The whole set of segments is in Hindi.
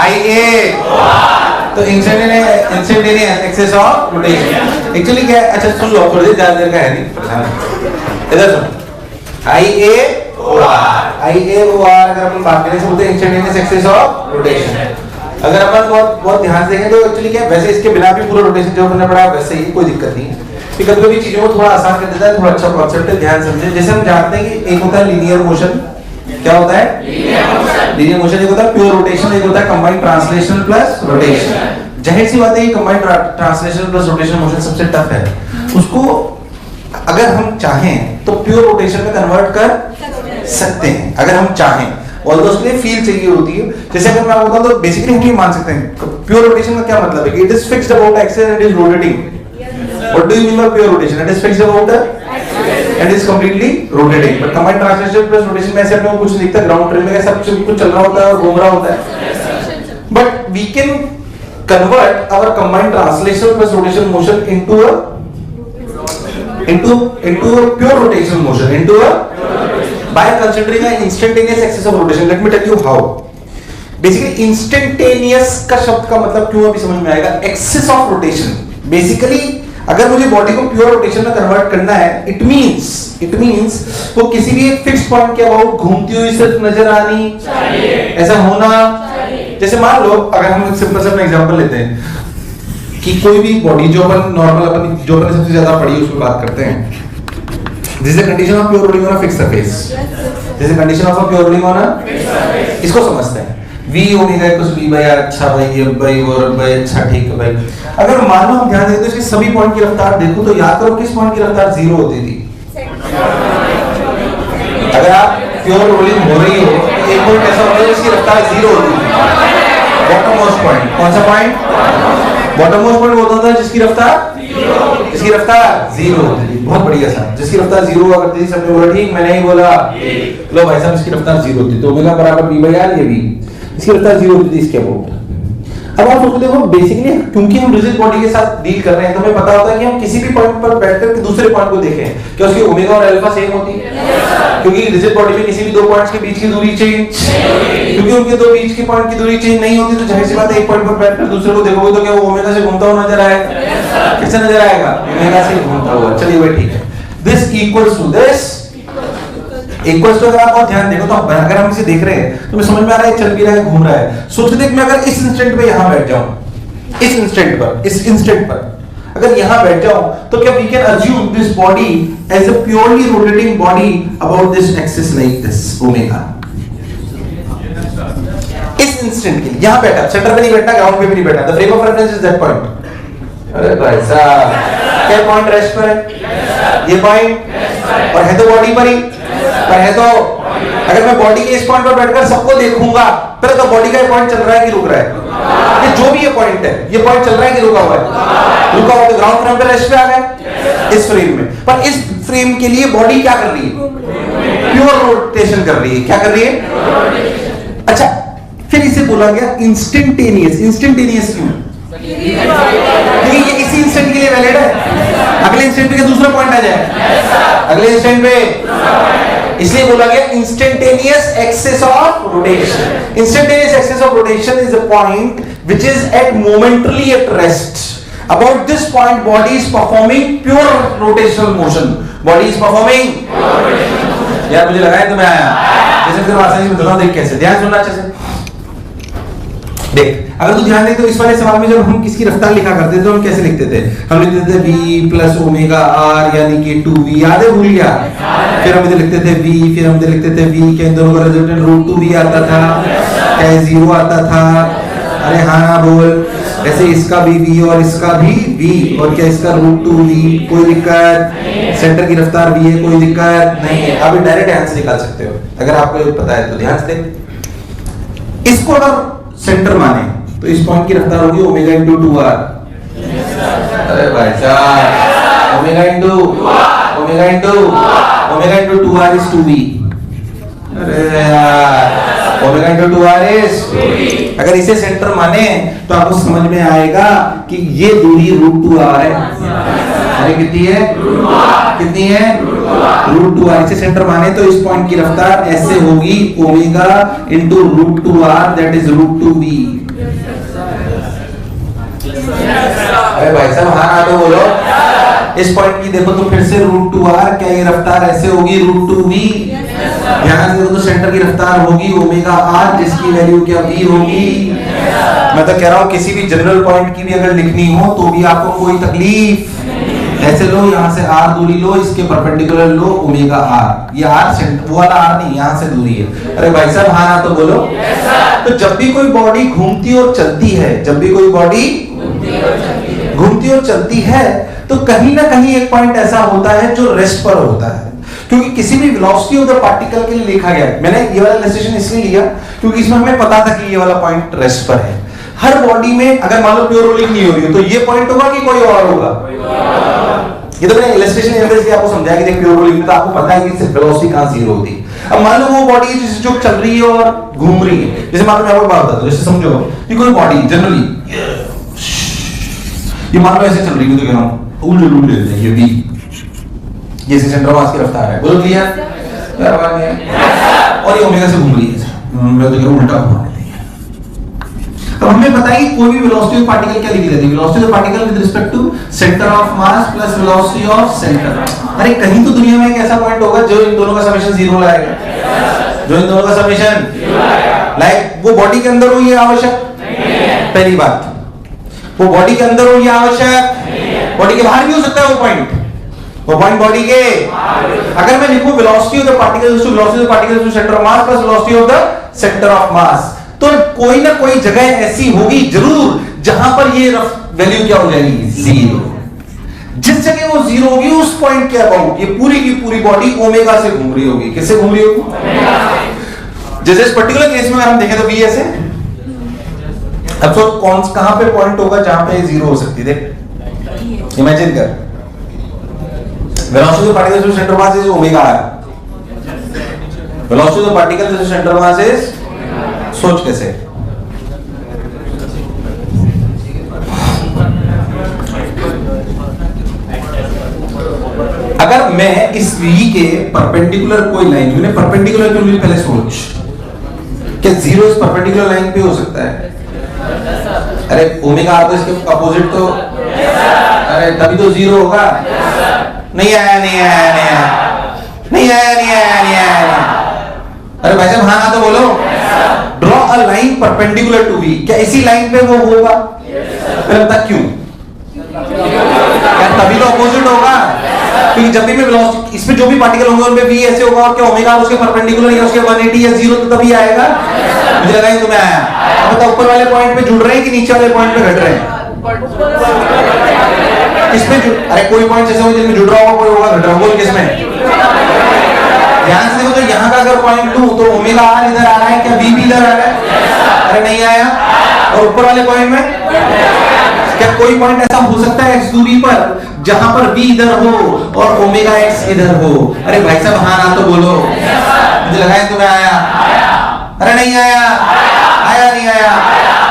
IA तो instantaneous axis of rotation actually क्या है? अच्छा सुन लो, थोड़ी देर ज्यादा देर का है नहीं, इधर सुन। IA/OR अगर अपन बात करें तो बोलते हैं इंस्टेंटेनियस एक्सेस ऑफ रोटेशन। अगर अपन बहुत ध्यान से देखें तो एक्चुअली क्या है, वैसे इसके बिना भी पूरा रोटेशन जो हमने पढ़ा वैसे ही, कोई दिक्कत नहीं है। कभी-कभी चीजों को थोड़ा आसान कर देता है, थोड़ा अच्छा कॉन्सेप्ट है, ध्यान समझें। जैसे हम जानते हैं कि एक होता है लीनियर मोशन, क्या होता है? Linear motion. एक होता है प्योर रोटेशन, एक होता है कंबाइंड ट्रांसलेशन प्लस रोटेशन। जाहिर सी बात है कि combined translation plus rotation motion सबसे टफ है। उसको अगर हम चाहें तो प्योर रोटेशन में कन्वर्ट कर सकते हैं, अगर हम चाहें, और उसके लिए फील चाहिए होती है। जैसे अगर मैं बताऊं तो बेसिकली हम ये मान सकते हैं प्योर रोटेशन का क्या मतलब है कि it is fixed about axis and it is rotating. What do you mean by pure rotation? It is fixed about the and is completely rotating. But combined translation plus rotation में ऐसे अपने को कुछ नहीं दिखता, ग्राउंड ट्रेन में सब कुछ चल रहा होता है और घूम रहा होता है। But we can convert our combined translation plus rotation motion into a pure rotation motion, by considering an instantaneous axis of rotation. Let me tell you how. Basically instantaneous का शब्द का मतलब क्यों अभी समझ में आएगा। एक्सिस ऑफ रोटेशन बेसिकली अगर मुझे बॉडी को प्योर रोटेशन में कन्वर्ट करना है, इट मींस वो किसी भी एक फिक्स्ड पॉइंट के अबाउट घूमती हुई सिर्फ नजर आनी चाहिए, ऐसा होना चाहिए। जैसे मान लो अगर हम सिंपल सा एग्जांपल लेते हैं कि कोई भी बॉडी जो अपन नॉर्मल अपन जो अपन सबसे ज्यादा पढ़ी है उसमें बात करते हैं, this is the condition of pure rolling on a fixed surface, this is the condition of a pure rolling on a fixed surface. इसको समझते हैं v ओमेगा कुछ v भाई, अच्छा भाई, ये भाई और भाई, अच्छा ठीक है भाई। अगर मान लो हम ध्यान दें तो इसके सभी पॉइंट की रफ्तार देखो तो याद करो किस पॉइंट की रफ्तार 0 होती थी। अगर आप प्योर रोलिंग हो रही हो तो एक पॉइंट ऐसा होता है जिसकी रफ्तार 0 होती है, बॉटम मोस्ट पॉइंट। कौन सा पॉइंट? बॉटम मोस्ट पॉइंट होता था जिसकी रफ्तार 0 होती थी। बहुत बढ़िया सर, जिसकी रफ्तार 0 हुआ करती थी, सबने बोला ठीक, मैंने ही बोला। लो भाई साहब, इसकी रफ्तार 0 होती, तो ओमेगा बराबर v बाय r, ये v, इसकी रफ्तार 0 होती थी इसके अबाउट। अब आप सोचो देखो, बेसिकली क्योंकि हम रिजिड बॉडी के साथ डील कर रहे हैं तो हमें पता होता है कि हम किसी भी पॉइंट पर बैठकर के दूसरे पॉइंट को देखें, क्या उसकी ओमेगा और अल्फा सेम होती है? क्योंकि रिजिड बॉडी में किसी भी दो पॉइंट्स के बीच की दूरी चेंज, क्योंकि उनके दो बीच की पॉइंट की दूरी चेंज नहीं होती, तो जाहिर सी बात है एक पॉइंट पर बैठकर दूसरे को देखोगे तो क्या वो ओमेगा से घूमता हुआ नजर आएगा? किससे नजर आएगा? ओमेगा से घूमता हुआ। चलिए भाई ठीक है, this equals to this equals to. अगर आप और ध्यान देखो तो अगर हम इसे देख रहे हैं तो हमें समझ में आ रहा है चल भी रहा है, घूम रहा है। सोच देख, मैं अगर इस इंस्टेंट पे यहां बैठ जाऊं, इस इंस्टेंट पर अगर यहां बैठ जाऊं तो क्या we can assume this body as a purely rotating body about this axis like this omega. इस इंस्टेंट के लिए यहां बैठा, सेंटर पे नहीं बैठना, ग्राउंड पे भी नहीं बैठना, the frame of reference is that point. अरे भाई साहब, क्या पॉइंट रेस्ट पर है? ये पॉइंट, और है तो बॉडी पर ही, पर है तो अगर मैं बॉडी के इस पॉइंट पर बैठकर सबको देखूंगा, पहले तो बॉडी का ये पॉइंट चल रहा है कि रुक रहा है? ये जो भी ये पॉइंट है, ये पॉइंट चल रहा है कि रुका हुआ है? रुका हुआ। तो ग्राउंड फ्रेम पे रेस्ट पे आ गए इस फ्रेम में, पर इस फ्रेम के लिए बॉडी क्या कर रही है? प्योर रोटेशन कर रही है। क्या कर रही है? अच्छा, फिर इसे बोला गया इंस्टेंटेनियस क्यों? क्योंकि ये इसी इंस्टेंट के लिए वैलिड है, अगले इंस्टेंट पे दूसरा पॉइंट आ जाए, अगले इंस्टेंट पे, इसलिए बोला गया instantaneous axis of rotation. Instantaneous axis of rotation is a point which is at momentarily at rest. About this point body is performing pure rotational motion. Body is performing, यार मुझे लगा है तुम्हें आया, जैसे फिर आसानी से बताऊं, देख कैसे, ध्यान सुनना अच्छे से। देख, अगर तू ध्यान दे तो इस वाले सवाल में जब हम किसकी रफ्तार लिखा करते थे तो हम कैसे लिखते थे? हम लिखते थे v प्लस ओमेगा r यानी कि 2v, याद है? भूल गया? फिर हम इधर लिखते थे v, फिर हम इधर लिखते थे v के दोनों का रिजल्टेंट √2v आता था, क्या 0 आता था? अरे हाँ ना बोल। ऐसे इसका भी v और इसका भी v, और क्या इसका √2v, कोई दिक्कत? सेंटर की रफ्तार v है, कोई दिक्कत नहीं है। आप डायरेक्ट आंसर निकाल सकते हो अगर आपको पता है तो। ध्यान से देख, इसको अगर सेंटर माने तो इस पॉइंट की रफ्तार होगी ओमेगा इंटू 2r। अरे भाई साहब, omega into 2r is 2v। अरे यार, omega into 2r is 2v। अगर इसे सेंटर माने तो आपको समझ में आएगा कि ये दूरी √2r है। अरे कितनी है? कितनी है? √2r। इसे सेंटर माने तो इस पॉइंट की रफ्तार ऐसे होगी omega into √2r, that is √2v। अरे भाई साहब हाँ ना तो बोलो। इस पॉइंट की देखो तो फिर से √2r, क्या ये रफ्तार ऐसे होगी √2v? ध्यान से देखो तो सेंटर की रफ्तार होगी ओमेगा r, जिसकी वैल्यू क्या v होगी। मैं तो कह रहा हूँ किसी भी जनरल पॉइंट की भी अगर लिखनी हो तो भी आपको कोई तकलीफ, ऐसे लो, यहाँ से r दूरी लो, इसके परपेंडिकुलर लो ओमेगा r। ये r सेंटर, वो वाला r नहीं, यहाँ से दूरी है। अरे भाई साहब हाँ ना तो बोलो। तो जब भी कोई बॉडी घूमती और चलती है, जब भी कोई बॉडी घूमती और चलती है तो कहीं ना कहीं एक पॉइंट ऐसा होता है जो रेस्ट पर होता है, क्योंकि किसी भी वेलोसिटी ऑफ द पार्टिकल के लिए लिखा गया है। मैंने ये वाला इलस्ट्रेशन इसलिए लिया क्योंकि इसमें हमें पता था कि ये वाला पॉइंट रेस्ट पर है। हर बॉडी में अगर मान लो प्योर रोलिंग नहीं हो रही है तो ये पॉइंट होगा कि कोई और होगा? ये तो मैंने इलस्ट्रेशन एवरेज आपको समझाया कि देख प्योर रोलिंग में तो आपको पता है कि वेलोसिटी कहां जीरो होती है। अब मान लो वो बॉडी जो चल रही है और घूम रही है, जैसे मान लो मैं आपको बात बताता हूं, जैसे समझो कि कोई बॉडी जनरली ये मान लो ऐसे चल रही है, तो कह रहा हूं उल्टे लेते हैं, ये भी जैसे सेंटर ऑफ मास की रफ्तार है, बोलो क्लियर? और ये ओमेगा से घूम रही है, मैं तो कह रहा हूं उल्टा घुमा देते हैं। तो हमें पता है कि कोई भी वेलोसिटी ऑफ पार्टिकल क्या लिखी जाती है, velocity of particle with respect to centre of mass plus velocity of centre. अरे कहीं तो दुनिया में एक ऐसा पॉइंट होगा जो इन दोनों का समेशन जीरो लाएगा, जो इन दोनों का समेशन लाइक वो बॉडी के अंदर हो ये आवश्यक, पहली बात वो बॉडी के अंदर हो ये आवश्यक, बॉडी के बाहर भी हो सकता है वो पॉइंट बॉडी के। अगर मैं लिखूं velocity of the particle to velocity of the particle to centre of mass plus velocity of the centre of mass, तो कोई ना कोई जगह ऐसी होगी जरूर जहां पर ये वैल्यू क्या हो जाएगी, जीरो। जिस जगह वो जीरो होगी उस पॉइंट के अबाउट ये पूरी की पूरी बॉडी ओमेगा से घूम रही होगी। किससे घूम रही होगी? जैसे इस पर्टिकुलर केस में हम देखें तो वी ऐसे, अब तो कौन कहां पे पॉइंट होगा जहां पे जीरो हो सकती है? देख इमेजिन कर, velocity of particle to centre mass is omega r, velocity of particle to centre mass is, सोच कैसे? अगर मैं इस v के परपेंडिकुलर कोई लाइन, मैंने परपेंडिकुलर क्यों ली पहले सोच, क्या जीरो इस परपेंडिकुलर लाइन पे हो सकता है? अरे ओमेगा r तो इसके अपोजिट तो, अरे तभी तो जीरो होगा। नहीं आया नहीं आया नहीं आया नहीं आया नहीं आया नहीं आया। अरे भाई साहब हाँ ना तो बोलो। Draw a line perpendicular to v, क्या इसी लाइन पे वो होगा? क्यों? क्या तभी तो अपोजिट होगा, क्योंकि जब भी मैं वेलोसिटी इसमें जो भी पार्टिकल होंगे उनमें v ऐसे होगा और क्या ओमेगा उसके परपेंडिकुलर या उसके 180 या 0 तो तभी आएगा। मुझे लगा तुम्हें आया। अब तो ऊपर वाले पॉइंट पे जुड़ रहे हैं कि नीचे वाले पॉइंट पे घट रहे हैं? किसमें अरे कोई पॉइंट जैसे हो जिसमें जुड़ रहा होगा, कोई होगा घट रहा होगा, बोल किसमें? ध्यान से देखो तो यहाँ का अगर पॉइंट लूं तो ओमेगा r इधर आ रहा है, क्या v भी इधर आ रहा है? अरे नहीं आया। और ऊपर वाले पॉइंट में क्या कोई पॉइंट ऐसा हो सकता है x दूरी पर जहां पर v इधर हो और ओमेगा x इधर हो? अरे भाई साहब हाँ ना तो बोलो। मुझे लगा है तुम्हें आया। अरे नहीं आया, आया नहीं आया।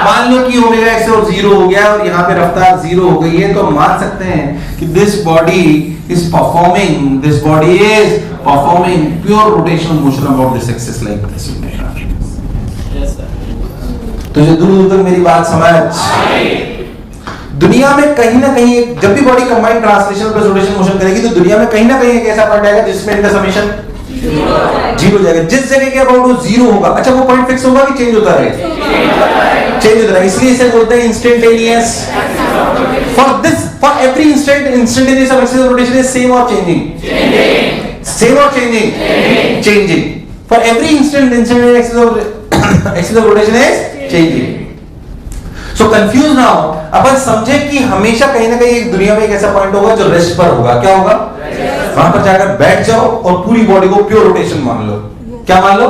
मान लो कि ओमेगा x और जीरो हो गया और यहाँ पे रफ्तार जीरो हो गई है, तो मान सकते हैं कि this body is performing pure rotational motion about this axis like this. तो जो दूर तक मेरी बात समझ, दुनिया में कहीं ना कहीं जब भी body combined translational plus rotational motion करेगी तो दुनिया में कहीं ना कहीं एक ऐसा पॉइंट आएगा जिसमें इनका समेशन जीरो हो जाएगा। जिस जगह के अबाउट वो जीरो होगा, अच्छा वो पॉइंट फिक्स होगा कि चेंज होता रहेगा? चेंज होता है, इसलिए इसे बोलते हैं instantaneous. For every instantaneous of axis of rotation is same और चेंजिंग, सेम और changing, changing. For every instantaneous axis of rotation is changing. So confuse ना हो, अपन समझे कि हमेशा कहीं ना कहीं एक दुनिया में एक ऐसा पॉइंट होगा जो रेस्ट पर होगा। क्या होगा? वहां पर जाकर बैठ जाओ और पूरी बॉडी को प्योर रोटेशन मान लो। क्या मान लो?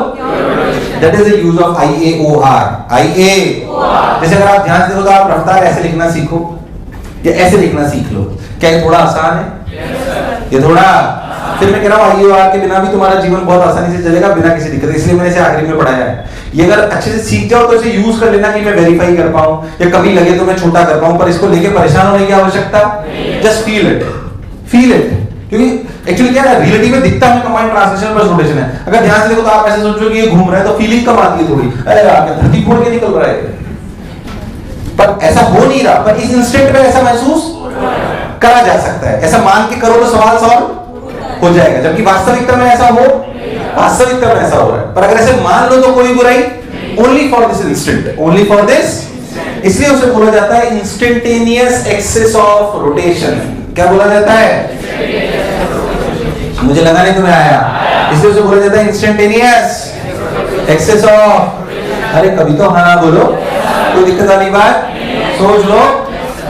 That is the use of IAOR। जैसे अगर आप ध्यान से देखो तो आप रफ्तार ऐसे लिखना सीखो या ऐसे लिखना सीख लो। क्या ये थोड़ा आसान है? ये थोड़ा, फिर मैं कह रहा हूँ IAOR के बिना भी तुम्हारा जीवन बहुत आसानी से चलेगा बिना किसी दिक्कत, इसलिए मैंने इसे आखिरी में पढ़ाया है। ये अगर अच्छे से सीख जाओ तो इसे यूज कर लेना कि मैं वेरीफाई कर पाऊं या कभी लगे तो मैं छोटा कर पाऊं, पर इसको लेके परेशान होने की आवश्यकता, जस्ट फील इट। क्योंकि एक्चुअली क्या है, रियलिटी में दिखता है कंबाइंड ट्रांसलेशन प्लस रोटेशन है। अगर ध्यान से देखो तो आप ऐसे सोचो कि ये घूम रहा है तो फीलिंग कम आती है थोड़ी, अरे यार धरती फोड़ के निकल रहा है, पर ऐसा हो नहीं रहा, पर इस इंस्टेंट में ऐसा महसूस करा जा सकता है। ऐसा मान के करो तो सवाल सॉल्व हो जाएगा, जबकि वास्तविकता में ऐसा हो, वास्तविकता में ऐसा हो रहा है। पर अगर ऐसे मान लो तो कोई बुराई, only for this instant, only for this, इसलिए उसे बोला जाता है इंस्टेंटेनियस एक्सेस ऑफ रोटेशन। क्या बोला जाता है? मुझे लगा नहीं तुम्हें आया, इसलिए उसे बोला जाता है इंस्टेंटेनियस एक्सेस ऑफ। अरे कभी तो हाँ बोलो, कोई दिक्कत वाली बात, सोच लो।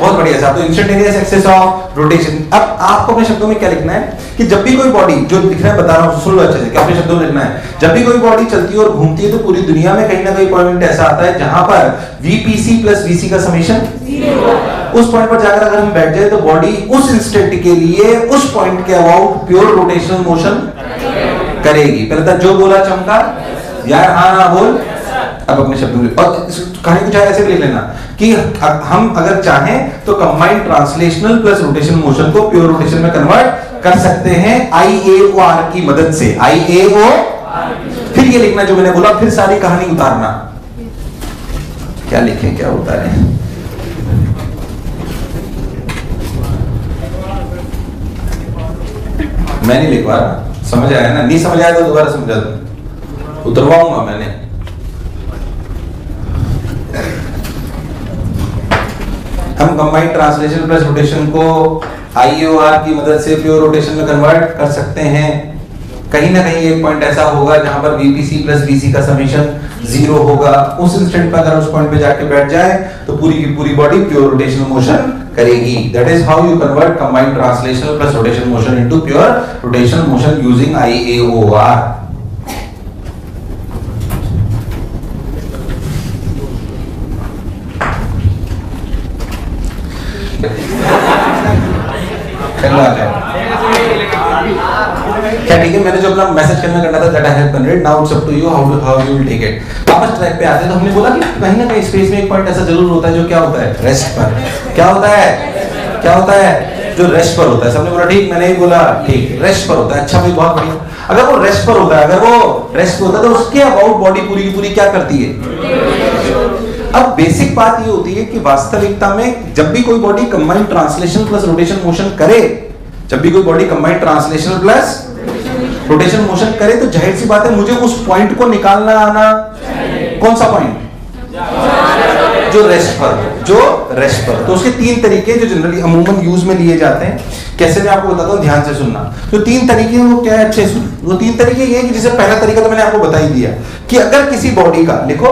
बहुत बढ़िया साहब। तो इंस्टेंटेनियस एक्सेस ऑफ रोटेशन। अब आपको अपने शब्दों में क्या लिखना है कि जब भी कोई बॉडी, जो लिख रहा है बता रहा हूं, सुन लो अच्छे से, क्या अपने शब्दों में लिखना है। जब भी कोई बॉडी चलती है और घूमती है तो पूरी दुनिया में कहीं ना कहीं पॉइंट ऐसा आता है जहां पर VPC प्लस VC का समेशन 0। उस पॉइंट पर जाकर अगर हम बैठ जाए तो बॉडी उस इंस्टेंट के लिए उस पॉइंट के अबाउट प्योर रोटेशनल मोशन करेगी। पहले तक जो बोला चमका यार, हाँ ना बोल। अब अपने शब्दों में, और कहानी कुछ ऐसे भी लिख लेना कि हम अगर चाहें तो combined translational plus rotation motion को प्योर रोटेशन में कन्वर्ट कर सकते हैं IAOR की मदद से। IAO, फिर ये लिखना जो मैंने बोला, फिर सारी कहानी उतारना। क्या लिखें, क्या उतारें? मैं नहीं लिखवा रहा, समझ आया ना? नहीं समझ आया तो दोबारा समझा दो, उतरवाऊंगा मैंने। हम कंबाइंड ट्रांसलेशन प्लस रोटेशन को IOR की मदद से प्योर रोटेशन में कन्वर्ट कर सकते हैं। कहीं ना कहीं एक पॉइंट ऐसा होगा जहां पर VPC प्लस VC का समेशन 0 होगा। उस इंस्टेंट पर अगर उस पॉइंट पे जाके बैठ जाए तो पूरी की पूरी बॉडी प्योर रोटेशनल मोशन करेगी। That is how you convert combined translational plus rotation motion into pure rotational motion using IAOR। क्या ठीक है? मैंने जो अपना मैसेज कन्वे करना था that I have conveyed, now it's up to you how you will take it. वापस ट्रैक पे आते हैं तो हमने बोला कि कहीं ना कहीं स्पेस में एक पॉइंट ऐसा जरूर होता है जो क्या होता है? रेस्ट पर। क्या होता है? क्या होता है? जो रेस्ट पर होता है। सबने बोला ठीक, मैंने ही बोला ठीक, रेस्ट पर होता है। अच्छा भाई, बहुत बढ़िया। अगर वो रेस्ट पर होता है, अगर वो रेस्ट पे होता है तो उसके अबाउट बॉडी पूरी की पूरी क्या करती है? अब बेसिक बात ये होती है कि वास्तविकता में जब भी कोई body combined translation plus rotation motion करे, जब भी कोई body combined translation plus rotation motion करे तो जाहिर सी बात है मुझे उस पॉइंट को निकालना आना। कौन सा पॉइंट? जो रेस्ट पर, जो रेस्ट पर। तो उसके तीन तरीके जो जनरली अमूमन यूज में लिए जाते हैं, कैसे मैं आपको बताता हूं, ध्यान से सुनना। तो तीन तरीके हैं, वो क्या है? अच्छे सुन। वो तीन तरीके ये हैं कि जैसे पहला तरीका तो मैंने आपको बता ही दिया कि अगर किसी बॉडी का, लिखो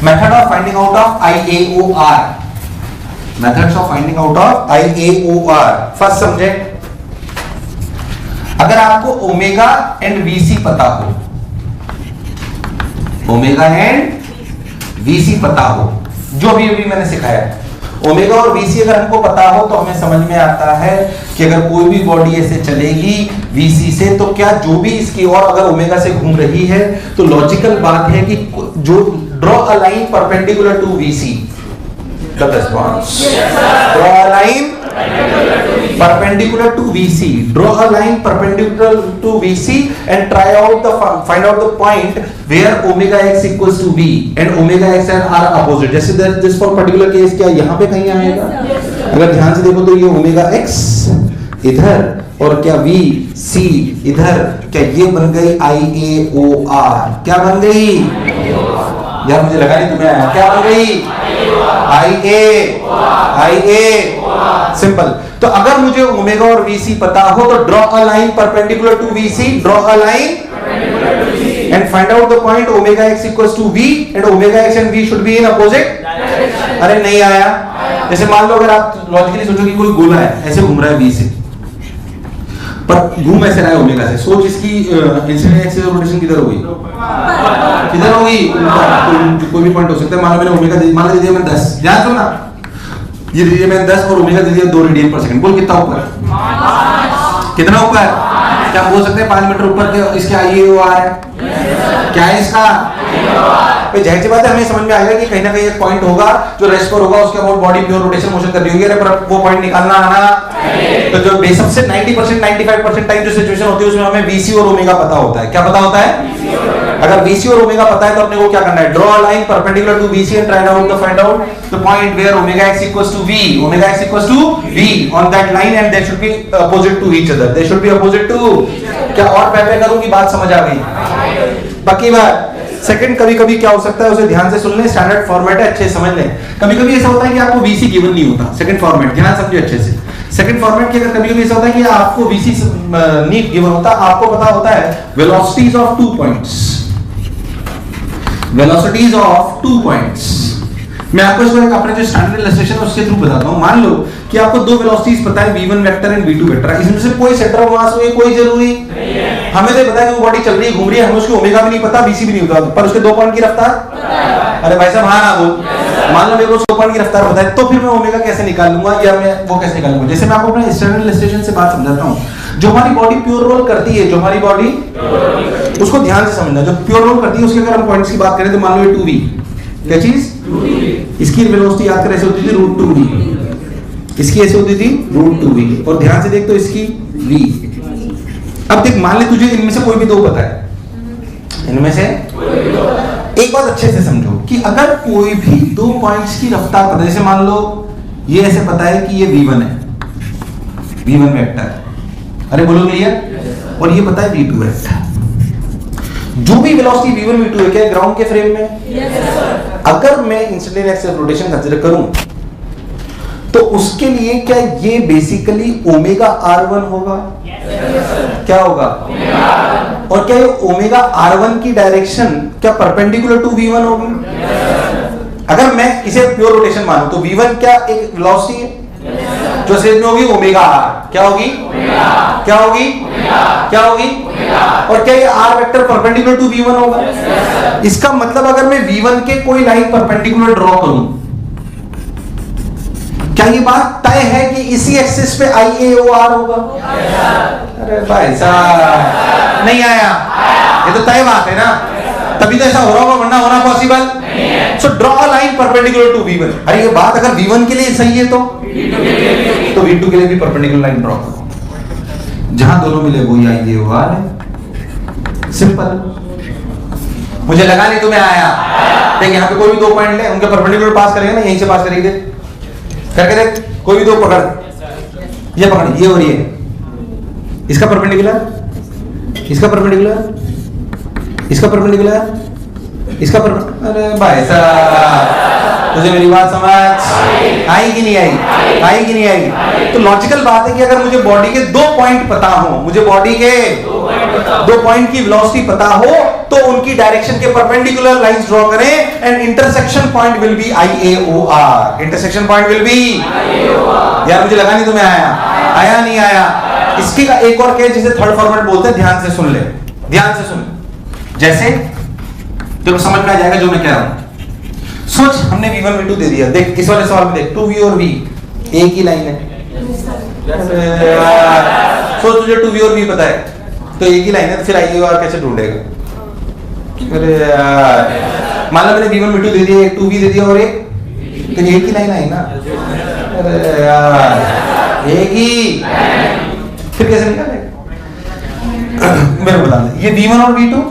method of finding out of IAOR, methods of finding out of IAOR। First समझे, अगर आपको ओमेगा एंड VC पता हो, ओमेगा एंड VC पता हो, जो भी अभी मैंने सिखाया है, ओमेगा और VC अगर हमको पता हो तो हमें समझ में आता है कि अगर कोई भी बॉडी ऐसे चलेगी VC से तो क्या जो भी इसकी और अगर ओमेगा से घूम रही है तो लॉजिकल बात है कि जो draw a line perpendicular to VC, the response, draw a line perpendicular to VC, draw a line perpendicular to VC and try out find out the point where omega x equals to V and omega x are opposite. जैसे this for particular case क्या यहाँ पे कहीं आएगा? अगर ध्यान से देखो तो ये omega x इधर और क्या VC इधर, क्या ये बन गई IAOR? क्या बन गई यार? मुझे लगा नहीं तुम्हें आया। क्या बन गई? IA simple. तो अगर मुझे ओमेगा और VC पता हो तो draw a line perpendicular to VC, draw a line and find out the point omega x equals to V and omega x and V should be in opposite. अरे नहीं आया। जैसे मान लो अगर आप लॉजिकली सोचो कि कोई गोला है ऐसे घूम रहा है V से, पर घूम ऐसे रहा है ओमेगा से, सोच इसकी इंसिडेंट एक्सिस रोटेशन किधर होगी? किधर होगी? कोई भी पॉइंट हो सकता है। मान लो मैंने ओमेगा मान लो दे दिया मैंने 10, ध्यान सुनो ना, ये दे दिया मैंने 10 और ओमेगा दे दिया 2 रेडियन पर सेकंड। बोल कितना ऊपर? कितना ऊपर? क्या बोल सकते हैं 5 मीटर ऊपर के इसके IAOR है? क्या है इसका? जाहिर सी बात है हमें समझ में आएगा कि कहीं ना कहीं एक पॉइंट होगा जो रेस्ट पर होगा, उसके about body pure rotation motion कर रही होगी। अरे पर वो पॉइंट निकालना आना, तो जो सबसे 90% 95% टाइम जो सिचुएशन होती है उसमें हमें VC और ओमेगा पता होता है। क्या पता होता है? अगर BC और ओमेगा पता है तो अपने को क्या करना है, draw a line perpendicular to BC and try out the find out the point where omega x equals to v, omega x equals to v on that line and they should be opposite to each other, they should be opposite to. क्या और पे करूं कि बात समझ आ गई? बाकी बात सेकंड, कभी कभी क्या हो सकता है उसे ध्यान से सुन लें, स्टैंडर्ड फॉर्मेट है, अच्छे समझ लें। कभी कभी ऐसा होता है कि आपको VC गिवन नहीं होता, सेकंड फॉर्मेट ध्यान समझिए अच्छे से। सेकंड फॉर्मेट के अंदर कभी कभी ऐसा होता है कि आपको VC नहीं गिवन होता, आपको पता होता है velocities of 2 points, velocities of 2 points. मैं आपको इसको एक अपने जो स्टैंडर्ड इलस्ट्रेशन है उसके थ्रू बताता हूं। मान लो कि आपको दो वेलोसिटीज पता है, v1 vector and v2 vector, इसमें से कोई सेंटर ऑफ मास हो कोई जरूरी नहीं है। हमें तो पता है कि वो बॉडी चल रही है, घूम रही है, हमें उसकी ओमेगा भी नहीं पता, BC भी नहीं पता, पर उसके 2 पॉइंट की रफ्तार, अरे भाई साहब हाँ ना बोल, मान लो मेरे को 2 पॉइंट की रफ्तार पता है, तो फिर मैं ओमेगा कैसे निकाल लूंगा या मैं वो कैसे निकाल लूंगा? जैसे मैं आपको अपने स्टैंडर्ड इलस्ट्रेशन से बात समझाता हूं। जो हमारी बॉडी प्योर रोल करती है, जो हमारी बॉडी, उसको ध्यान से समझना, जो प्योर रोल करती है उसके अगर हम पॉइंट्स की बात करें तो मान लो ये 2v, क्या चीज, इसकी वेलोसिटी याद करें ऐसे होती थी √2v, इसकी ऐसे होती थी √2v, और ध्यान से देख तो इसकी v। अब देख मान ले तुझे इनमें से कोई भी दो पता है, इनमें से एक बात अच्छे से समझो कि अगर कोई भी 2 पॉइंट्स की रफ्तार पता है, जैसे मान लो ये ऐसे पता है कि ये v1 है, v1 वेक्टर, अरे बोलो क्लियर, और ये पता है v2 वेक्टर। जो भी वेलोसिटी v1 v2 है क्या ग्राउंड के फ्रेम में? yes, अगर मैं इंस्टेंटेनियस एक्सिस रोटेशन कंसीडर करूं तो उसके लिए क्या ये बेसिकली ओमेगा r1 होगा? yes, क्या होगा? और क्या ये ओमेगा r1 की डायरेक्शन क्या परपेंडिकुलर टू v1 होगी? yes, अगर मैं इसे प्योर रोटेशन मानूं तो v1 क्या एक वेलोसिटी है? yes, जो स्पेस में होगी ओमेगा r, क्या होगी? क्या होगी? क्या होगी? और क्या ये r vector perpendicular to v1 होगा? yes, इसका मतलब अगर मैं v1 के कोई लाइन परपेंडिकुलर ड्रॉ करूं, क्या ये बात तय है कि इसी एक्सिस पे IAOR होगा? yes, अरे भाई साहब नहीं आया, ये तो तय बात है ना, तभी तो ऐसा हो रहा होगा, वरना होना पॉसिबल नहीं है। So draw a line perpendicular to v1। अरे ये बात अगर v1 के लिए सही है तो v2 के लिए भी परपेंडिकुलर लाइन ड्रॉ करो, जहां दोनों मिले वो IAOR है, सिंपल। मुझे लगा नहीं तुम्हें आया, देख यहाँ पे कोई भी 2 पॉइंट ले, उनके परपेंडिकुलर पास करेंगे ना, यहीं से पास करेंगे, करके देख, कोई भी 2 पकड़, ये पकड़, ये और ये, इसका परपेंडिकुलर, इसका परपेंडिकुलर, इसका परपेंडिकुलर, इसका परपेंडिकुलर। अरे भाई साहब तुझे मेरी बात समझ आई कि नहीं आई? आई कि नहीं आई? तो लॉजिकल बात है कि अगर मुझे बॉडी के 2 पॉइंट पता हो, मुझे बॉडी के 2 पॉइंट की वेलोसिटी पता हो, तो उनकी डायरेक्शन के परपेंडिकुलर लाइंस ड्रॉ करें and intersection point will be IAOR, intersection point will be IAOR। यार मुझे लगा नहीं तुम्हें आया, आया नहीं आया। इसकी का एक और केस जिसे थर्ड फॉर्मेट बोलते हैं, ध्यान से सुन ले, ध्यान से सुन, जैसे तेरे को समझ में आ जाएगा जो मैं कह रहा हूं। सोच हमने v1 v2 दे दिया, देख इस वाले सवाल में देख 2v और v एक ही लाइन है, सोच तुझे 2v और v पता है तो एक ही लाइन है, तो फिर IAOR कैसे ढूंढेगा? अरे यार मान लो मैंने v1 v2 दे दिया, एक 2v दे दिया और एक, तो एक ही लाइन आई ना। अरे यार एक ही, फिर कैसे निकालेगा? मेरे को बता दे, ये v1 और v2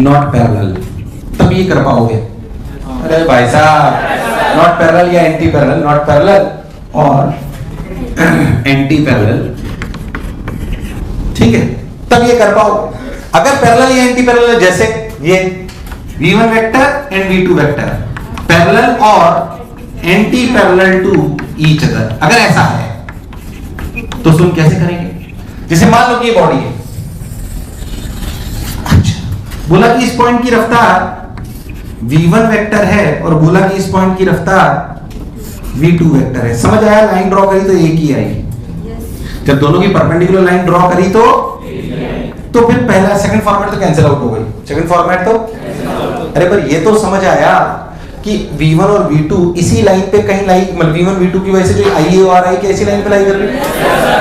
नॉट पैरेलल, तब ये कर पाओगे। अरे भाई साहब नॉट पैरेलल या एंटी पैरेलल, नॉट पैरेलल और एंटी पैरेलल, ठीक है, तब ये कर पाओगे। अगर पैरेलल या एंटी पैरेलल, जैसे ये v1 vector and v2 vector parallel और anti parallel to each other, अगर ऐसा है तो तुम कैसे करेंगे? जैसे मान लो कि ये बॉडी है, बोला कि इस पॉइंट की रफ्तार v1 वेक्टर है और बोला कि इस पॉइंट की रफ्तार v2 वेक्टर है। समझ आया? लाइन ड्रॉ करी तो एक ही आएगी, जब दोनों की परपेंडिकुलर लाइन ड्रॉ करी तो फिर पहला सेकंड फॉर्मेट तो कैंसिल आउट हो गई, सेकंड फॉर्मेट तो। अरे पर ये तो समझ आया कि v1 और v2 इसी लाइन पे कहीं लाइन, मतलब v1 v2 की वजह से जो IAOR आई कि इसी लाइन पे लाई कर रही है।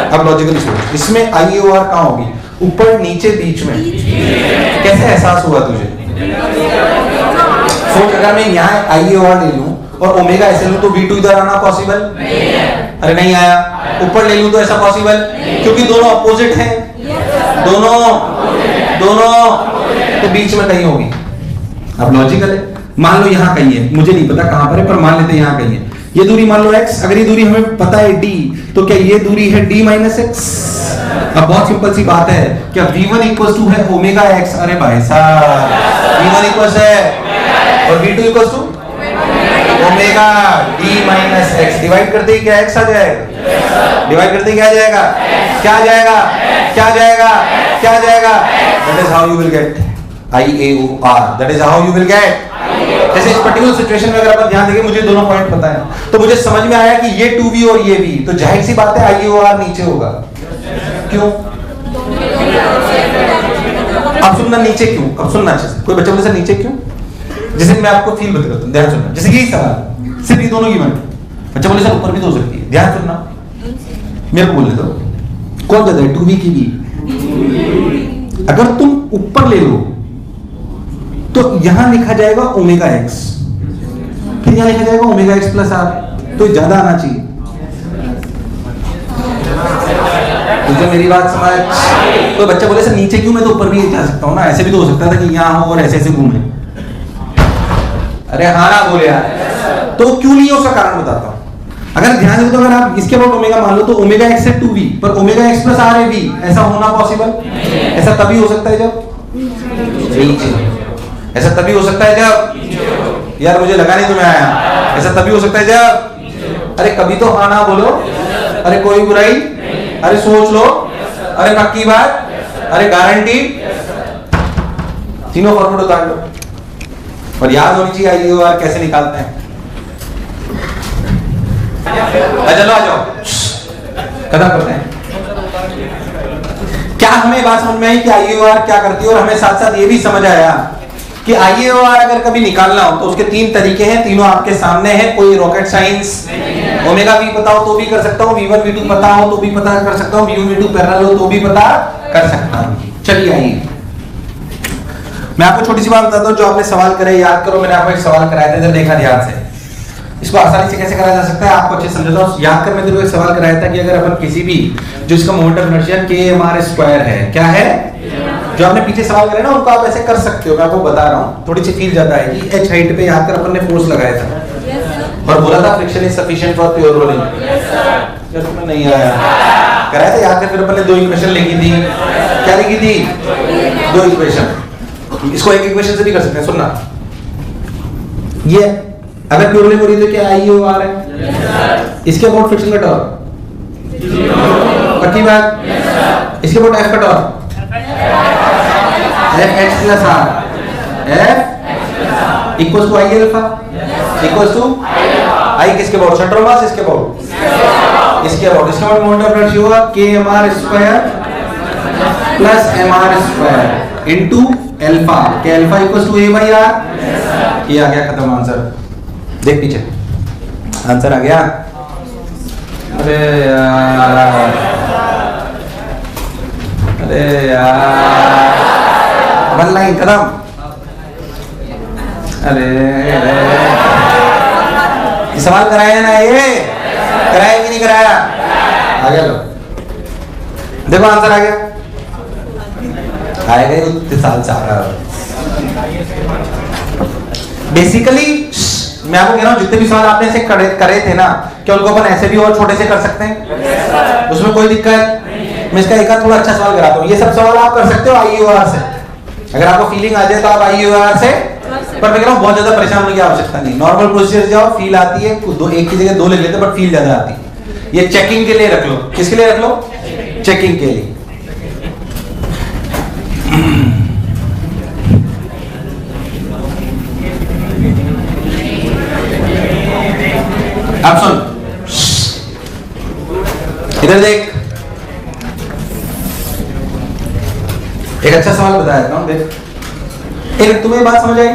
अब लॉजिकली सोच, इसमें IAOR कहां होगी? ऊपर नीचे बीच में। कैसे एहसास हुआ तुझे? सोच अगर मैं यहाँ IAOR ले लूं और ओमेगा ऐसे लूं तो v2 इधर आना पॉसिबल नहीं है। अरे नहीं आया। ऊपर ले लूं तो ऐसा पॉसिबल, क्योंकि दोनों अपोजिट हैं, दोनों दोनों तो बीच में कहीं होगी। अब लॉजिकल है, मान लो यहाँ कहीं है, मुझे नहीं पता कहां पर है, पर मान लेते हैं यहाँ कहीं है। ये दूरी मान लो x, अगर ये दूरी हमें पता है d, तो क्या ये दूरी है d माइनस x? अब बहुत सिंपल सी बात है, क्या v1 इक्वल टू है ओमेगा x? अरे भाई साहब, v1 इक्वल है और v2 equal to omega d minus x। Divide करते ही क्या x आ जाएगा? डिवाइड करते ही क्या आ जाएगा? क्या आ जाएगा? क्या आ जाएगा? क्या आ जाएगा? That is how you will get IAOR, that is how you will get. जैसे इस पर्टिकुलर सिचुएशन में अगर अपन ध्यान देंगे, मुझे दोनों पॉइंट पता है, तो मुझे समझ में आया कि ये 2v और ये v, तो जाहिर सी बात है IAOR नीचे होगा। क्यों? अब सुनना, नीचे क्यों? अब सुनना अच्छे से, कोई बच्चा बोले सर नीचे क्यों? जैसे मैं आपको फील बता करता हूं, ध्यान सुनना। जैसे यही सवाल, सिर्फ ये दोनों गिवन, बच्चा बोले सर ऊपर भी तो हो सकती है, ध्यान सुनना, मेरे को बोलने दो, कौन ज्यादा है 2v की v? अगर तुम ऊपर ले लो तो यहां लिखा जाएगा ओमेगा x, फिर यहां लिखा जाएगा ओमेगा x प्लस r, तो ज्यादा आना चाहिए। तुझे मेरी बात समझ? तो बच्चा बोले सर नीचे क्यों? मैं तो ऊपर भी जा सकता हूँ ना, ऐसे भी तो हो सकता था कि यहाँ हो और ऐसे ऐसे घूमे। अरे हाँ ना बोले यार, तो क्यों नहीं है उसका कारण बताता हूँ। अगर ध्यान दो, अगर आप इसके बाद ओमेगा मान लो, तो ओमेगा x है 2v, पर ओमेगा x प्लस r है v, ऐसा होना पॉसिबल? ऐसा तभी हो सकता है जब नीचे, ऐसा तभी हो सकता है जब, यार मुझे लगा नहीं तुम्हें आया, ऐसा तभी हो सकता है जब, अरे कभी तो हाँ ना बोलो, अरे कोई बुराई, अरे सोच लो, अरे पक्की बात, अरे गारंटी, तीनों फॉर्मूला उतार लो और याद होनी चाहिए IAOR कैसे निकालते हैं। चलो आ जाओ, खत्म करते हैं। क्या हमें बात समझ में आई कि IAOR क्या करती है, और हमें साथ साथ ये भी समझ आया कि IAOR अगर कभी निकालना हो तो उसके 3 तरीके हैं, तीनों आपके सामने हैं, कोई रॉकेट साइंस। ओमेगा v पता हो तो भी कर सकता हूं, v1 v2 पता हो तो भी पता कर सकता हूं, v1 v2 पैरेलल हो तो भी पता कर सकता हूं। चलिए आइए, मैं आपको छोटी सी बात बताता हूं, जो आपने सवाल करे याद करो। मैंने आपको एक सवाल कराया था, इधर देखा ध्यान से, इसको आसानी से कैसे कराया जा सकता है आपको अच्छे से समझाता हूं। याद कर, मैं तेरे को एक सवाल कराया था कि अगर अपन किसी भी, जो इसका मोमेंट ऑफ इनर्शिया kmr² है, क्या है, जो आपने पीछे सवाल करे ना, उनको आप ऐसे कर सकते हो, मैं आपको बता रहा हूं, थोड़ी सी फील ज्यादा है कि h हाइट पे याद कर अपन ने फोर्स लगाया था और बोला था friction is sufficient for pure rolling. यार तुम्हें नहीं आया, कराया था याद कर। फिर अपन ने 2 इक्वेशन लिखी थी, क्या लिखी थी? 2 इक्वेशन। इसको एक इक्वेशन से भी कर सकते हैं, सुनना, ये अगर प्योर रोलिंग हो रही है तो क्या IAOR है? इसके अबाउट फ्रिक्शन का टॉर्क, पक्की बात? इसके अबाउट F का torque, Fx plus r, F equals to I alpha, equals to I किसके अबाउट? सेंटर ऑफ मास, इसके अबाउट, इसके अबाउट, इसके अबाउट मोमेंट ऑफ इनर्शिया होगा kmr² plus mr² into alpha, के alpha equals to a by r। ये आ गया खत्म आंसर। देख पीछे, आंसर आ गया। अरे यार, अरे यार, 1 लाइन खत्म। अरे सवाल कराया ना, ये कराया कि नहीं कराया? आ गया लो, देखो आंसर आ गया, आएगा उतने साल से आ रहा है। बेसिकली मैं आपको कह रहा हूँ, जितने भी सवाल आपने ऐसे करे थे ना, क्या उनको अपन ऐसे भी और छोटे से कर सकते हैं? उसमें कोई दिक्कत? मैं इसका एक थोड़ा अच्छा सवाल कराता हूँ। ये सब सवाल आप कर सकते हो IAOR से, अगर आपको फीलिंग आ जाए तो आप IAOR से, पर मैं कह रहा हूँ बहुत ज्यादा परेशान होने की आवश्यकता नहीं। नॉर्मल प्रोसीजर जाओ, फील आती है, दो एक की जगह 2 लिख लेते, बट फील ज्यादा आती है। ये चेकिंग के लिए रख लो। किसके लिए रख लो? चेकिंग के लिए। अब सुन, इधर देख, एक अच्छा सवाल बताया था, देख। एक तुम्हें बात समझ आई?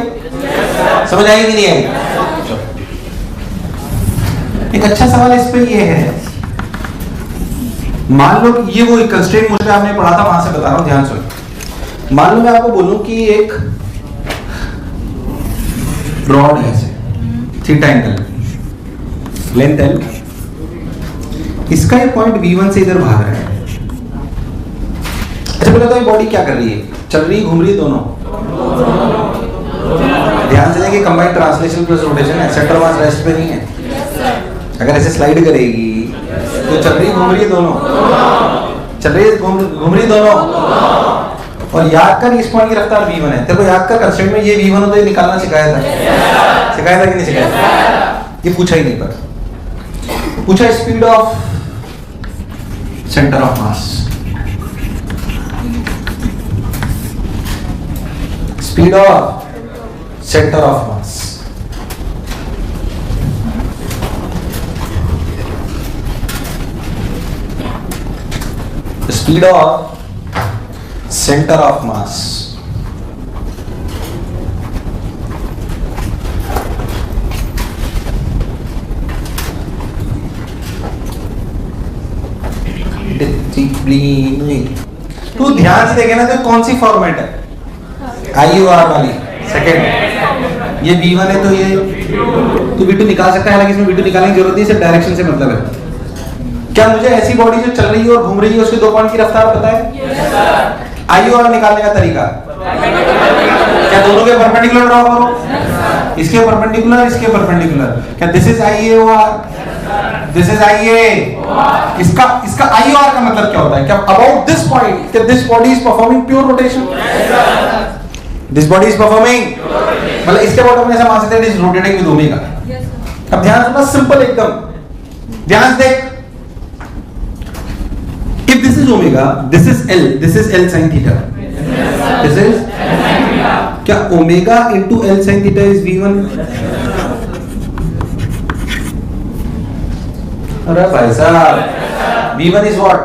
समझ आई कि नहीं आई? एक अच्छा सवाल इस पे ये है, मान लो ये वो कंस्ट्रेंट मुझे आपने पढ़ा था, वहां से बता रहा हूं, ध्यान सुन। मान लो मैं आपको बोलूं कि एक रॉड है, थीटा एंगल, लेंथ L, इसका ये पॉइंट V1 से इधर भाग रहा है। अच्छा सबसे पहले तो ये बॉडी क्या कर रही है, चल रही घूम रही है दोनों, ध्यान से देखिए कंबाइंड ट्रांसलेशन प्लस रोटेशन है, सेंटर मास रेस्ट पे नहीं है। अगर ऐसे स्लाइड करेगी तो चल रही घूम रही है दोनों, चल रही घूम रही दोनों। और याद कर इस पॉइंट की रफ्तार v1 है, तेरे को याद कर कंस्ट्रेंट में ये v1 हो तो ये निकालना सिखाया था, सिखाया था कि नहीं सिखाया था? ये पूछा ही नहीं, पर पूछा speed of centre of mass, speed of centre of mass. Speed of center of mass. तू ध्यान से देखे ना तो कौन सी फॉर्मेट है, IUR वाली सेकेंड, ये V1 है तो ये तू V2 निकाल सकता है, हालांकि इसमें V2 निकालने की जरूरत नहीं, सिर्फ डायरेक्शन से मतलब है। क्या मुझे ऐसी बॉडी जो चल रही है और घूम रही है उसके 2 पॉइंट की रफ्तार पता है? IUR निकालने का तरीका क्या, दोनों के परपेंडिकुलर ड्रॉ करो, इसके परपेंडिकुलर इसके परपेंडिकुलर। क्या this is IUR, this is IA। इसका IUR का मतलब क्या होता है? क्या अबाउट दिस पॉइंट, क्या this body is performing pure rotation, this body is performing, मतलब इसके अबाउट अपने ऐसा मान सकते हैं it is rotating with omega. अब ध्यान से, बस सिंपल एकदम ध्यान से देख, if this is omega, this is L sin theta, this is क्या omega into L sin theta is V1? अरे भाई साहब, V1 is what?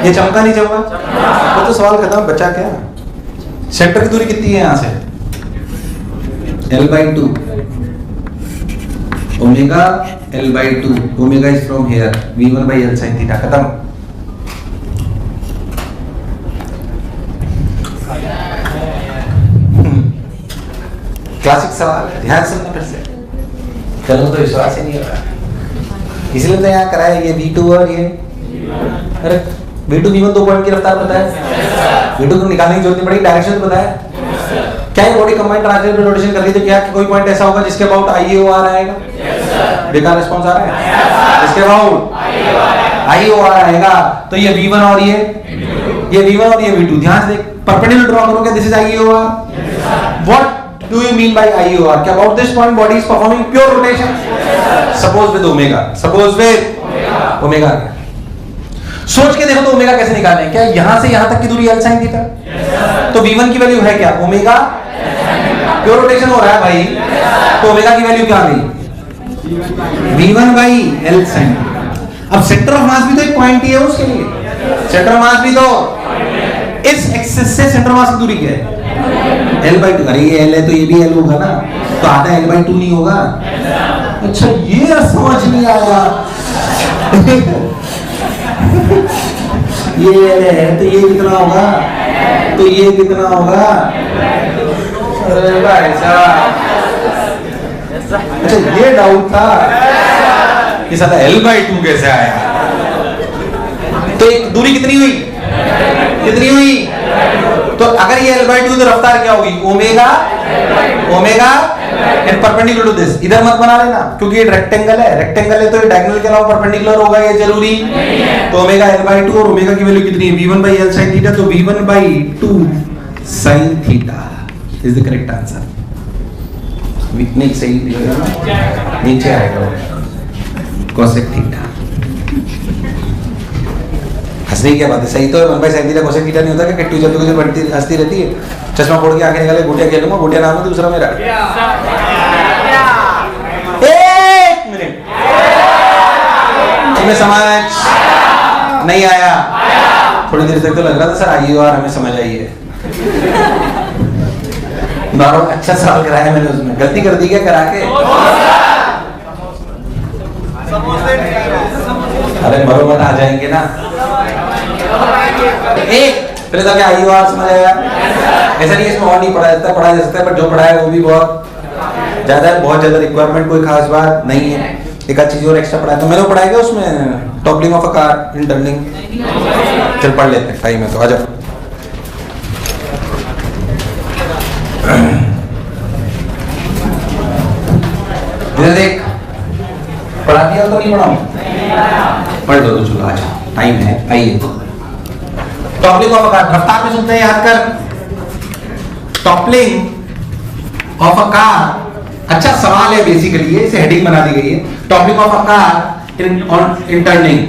ये चमका नहीं चमका? वो तो सवाल खत्म, बचा क्या? सेंटर की दूरी कितनी है यहाँ से? L/2 omega L/2, omega is from here, V1 by L sin theta, खत्म। क्लासिक सवाल है, ध्यान से सुनना फिर से, चलो तो विश्वास ही नहीं हो रहा, इसलिए तो यहाँ कराया ये V2 और ये, अरे V2 V1 2 पॉइंट की रफ्तार पता है, V2 को निकालने की जरूरत नहीं पड़ेगी, डायरेक्शन पता है। क्या ये बॉडी कंबाइंड ट्रांसलेशन रोटेशन कर रही है, तो क्या कोई पॉइंट ऐसा होगा जिसके अबाउट IUR आएगा? बेकार रिस्पांस आ रहा है, जिसके अबाउट IUR आएगा, तो ये V1 और ये V1 और ये V2, ध्यान से परपेंडिकुलर ड्रॉ करोगे, this is IUR। What do you mean by IUR? क्या about this point body is performing pure rotation? Suppose with omega, suppose with omega। सोच के देखो तो ओमेगा कैसे निकालना है, क्या यहां से यहां तक की दूरी L sin थीटा, तो V1 की वैल्यू है क्या, ओमेगा, प्योर रोटेशन हो रहा है भाई, तो ओमेगा की वैल्यू क्या आ गई, V1 by L sin। अब सेंटर ऑफ मास भी तो एक पॉइंट ही है उसके लिए, सेंटर ऑफ मास भी तो, इस एक्सिस से सेंटर मास की दूरी क्या है, L/2। अरे ये L है तो ये भी L होगा ना, तो आधा L/2 नहीं होगा? अच्छा ये समझ नहीं आया ये L है तो ये कितना होगा, तो ये कितना होगा, अरे भाई साहब, अच्छा ये डाउट था, ये साला L/2 कैसे आया? तो एक दूरी कितनी हुई, कितनी हुई, तो अगर ये L/2 तो रफ्तार क्या होगी, omega and perpendicular to this. इधर मत बना लेना क्योंकि ये रेक्टेंगल है तो ये डायगोनल के अलावा परपेंडिकुलर होगा, ये जरूरी नहीं है। तो ओमेगा L/2 और ओमेगा की वैल्यू कितनी है, V1 by L sin theta, तो V1 by 2 sin theta is the correct answer. नहीं सही नीचे आएगा cosec थीटा। हंसने की क्या बात है, सही तो है, 1 by sin theta cosec theta नहीं होता, क्या किट्टू जब बढ़ती हंसती रहती है, चश्मा फोड़ के आंखें निकाले, गोटियां खेलूंगा, गोटियां नाम है दूसरा मेरा। एक मिनट, तुम्हें समझ नहीं आया? थोड़ी देर तक तो लग रहा था सर IUR हमें समझ आई है, बहुत अच्छा सवाल कराया मैंने, उसमें गलती कर दी क्या करा के? अरे मरो मत, आ जाएंगे ना। एक पहले तो क्या IUR समझ आया? ऐसा नहीं इसमें और नहीं पढ़ा जाता, पढ़ा जा सकता है, पर जो पढ़ा है वो भी बहुत ज्यादा है, बहुत ज्यादा रिक्वायरमेंट कोई खास बात नहीं है। एक आध चीज और एक्स्ट्रा पढ़ाया तो मैंने पढ़ाएगा उसमें toppling of a car in turning. चल पढ़ लेते हैं, टाइम है तो आ जाओ। इधर देख, पढ़ा दिया तो नहीं पढ़ाऊं? पढ़ दो तो चलो आ जाओ, टाइम है, आइए। टॉपलिंग ऑफ अ कार, रफ्तार में सुनते हैं, याद कर। टॉपलिंग ऑफ अ कार अच्छा सवाल है बेसिकली, ये इसे हेडिंग बना दी गई है, toppling of a car in turning.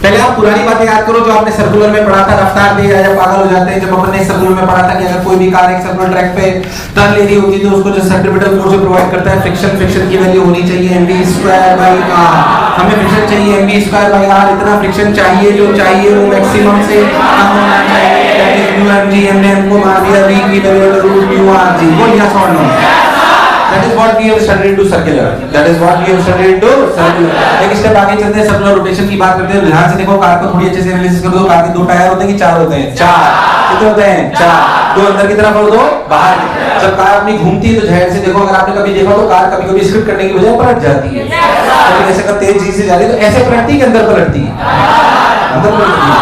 पहले आप पुरानी बातें याद करो जो आपने सर्कुलर में पढ़ा था, रफ्तार दे या पागल हो जाते हैं। जब अपन ने सर्कुलर में पढ़ा था कि अगर कोई भी कार एक सर्कुलर ट्रैक पे टर्न ले रही होगी तो उसको जो सेंट्रीपिटल फोर्स प्रोवाइड करता है फ्रिक्शन की वैल्यू होनी चाहिए mv²/r। हमें फ्रिक्शन चाहिए mv²/r, इतना फ्रिक्शन चाहिए जो चाहिए वो मैक्सिमम से कम होना चाहिए। दैट इज μmg, हमने हमको मार दिया v की वैल्यू √μrg। बोल यस और no? That is what we have studied into circular. That is what we have studied into circular. एक स्टेप आगे चलते हैं, सर्कुलर रोटेशन की बात करते हैं। ध्यान से देखो, कार को थोड़ी अच्छे से एनालिसिस कर दो। कार के 2 टायर होते हैं कि 4 होते हैं? 4। कितने होते हैं? 4। 2 अंदर की तरफ और 2 बाहर। जब कार अपनी घूमती है तो जाहिर से देखो, अगर आपने कभी देखा तो कार कभी-कभी स्किड करने की बजाय पलट जाती है। तो ऐसे का तेज चीज से जा रही है तो ऐसे पलटती है कि अंदर पलटती है? अंदर पलटती है।